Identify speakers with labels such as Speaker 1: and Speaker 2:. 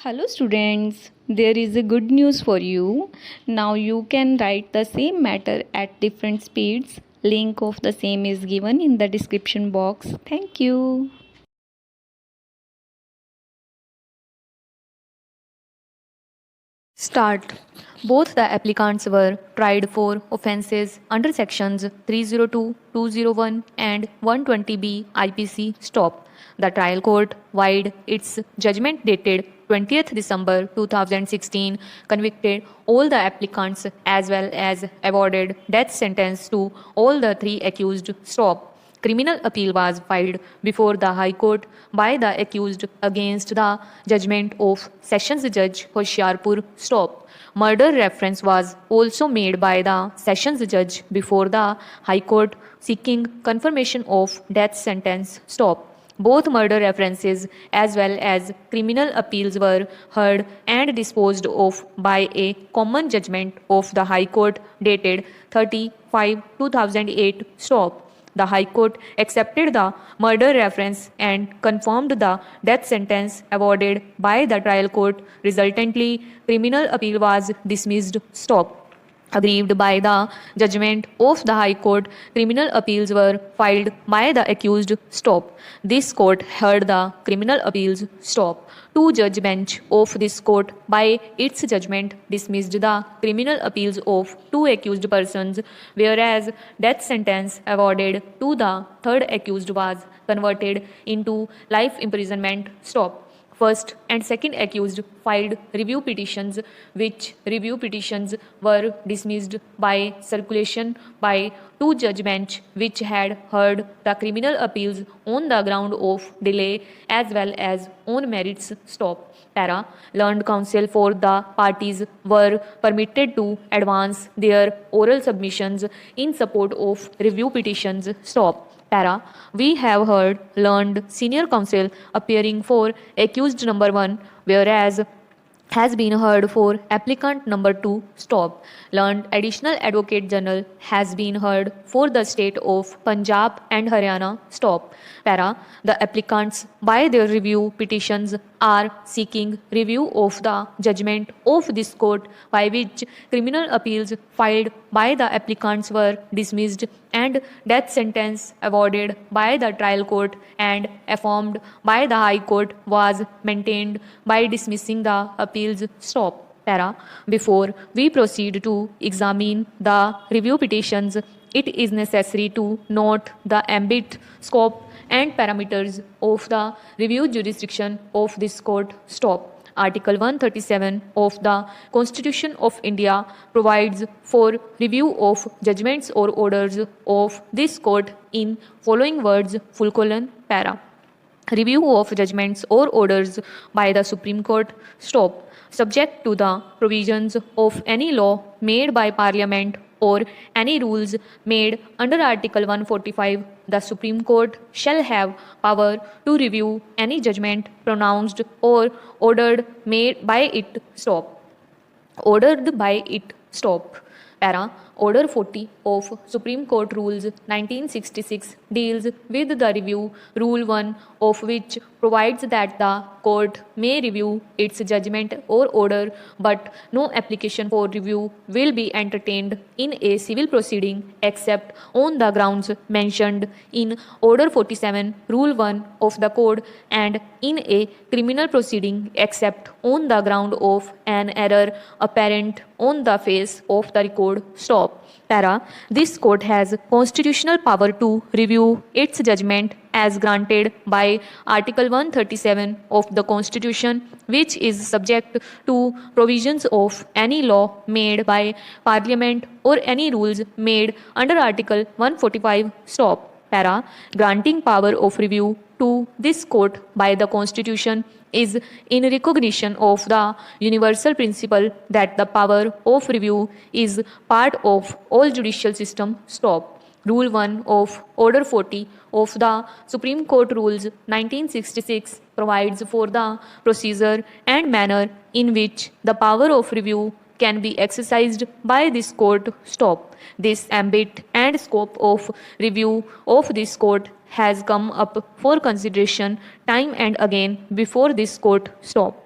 Speaker 1: Hello students, there is a good news for you. Now you can write the same matter at different speeds. Link of the same is given in the description box. Thank you.
Speaker 2: Start. Both the applicants were tried for offences under sections 302, 201 and 120B IPC. Stop. The trial court, vide its judgment dated 20th December 2016, convicted all the applicants as well as awarded death sentence to all the three accused. Stop. Criminal appeal was filed before the High Court by the accused against the judgment of Sessions Judge Hoshiarpur. Stop. Murder reference was also made by the Sessions Judge before the High Court seeking confirmation of death sentence. Stop. Both murder references as well as criminal appeals were heard and disposed of by a common judgment of the High Court dated 30/5/2008. Stop. The High Court accepted the murder reference and confirmed the death sentence awarded by the trial court. Resultantly, criminal appeal was dismissed. Stop. Aggrieved by the judgment of the High Court, criminal appeals were filed by the accused. Stop. This court heard the criminal appeals. Stop. Two-judge bench of this court, by its judgment, dismissed the criminal appeals of two accused persons, whereas death sentence awarded to the third accused was converted into life imprisonment. Stop. First and second accused filed review petitions, which review petitions were dismissed by circulation by two-judge bench, which had heard the criminal appeals on the ground of delay as well as on merits. Stop. Para. Learned counsel for the parties were permitted to advance their oral submissions in support of review petitions. Stop. Para. We have heard learned senior counsel appearing for accused number 1, whereas has been heard for applicant number 2. Stop. Learned additional advocate general has been heard for the state of Punjab and Haryana. Stop. Para. The applicants by their review petitions are seeking review of the judgment of this court, by which criminal appeals filed by the applicants were dismissed and death sentence awarded by the trial court and affirmed by the High Court was maintained by dismissing the appeals. Stop. Para. Before we proceed to examine the review petitions, it is necessary to note the ambit, scope and parameters of the review jurisdiction of this court. Stop. Article 137 of the Constitution of India provides for review of judgments or orders of this court in following words: para. Review of judgments or orders by the Supreme Court. Stop. Subject to the provisions of any law made by Parliament or any rules made under Article 145, the Supreme Court shall have power to review any judgment pronounced or ordered made by it. Stop. Ordered by it. Stop. Para. Order 40 of Supreme Court Rules 1966 deals with the review. Rule 1 of which provides that the court may review its judgment or order, but no application for review will be entertained in a civil proceeding except on the grounds mentioned in Order 47, Rule 1 of the Code, and in a criminal proceeding except on the ground of an error apparent on the face of the record. Stop. Para. This court has constitutional power to review its judgment as granted by Article 137 of the Constitution, which is subject to provisions of any law made by Parliament or any rules made under Article 145. Stop. Para. Granting power of review to this court by the Constitution is in recognition of the universal principle that the power of review is part of all judicial system. Stop. Rule 1 of Order 40 of the Supreme Court Rules 1966 provides for the procedure and manner in which the power of review can be exercised by this court. Stop. This ambit and scope of review of this court has come up for consideration time and again before this court. Stop.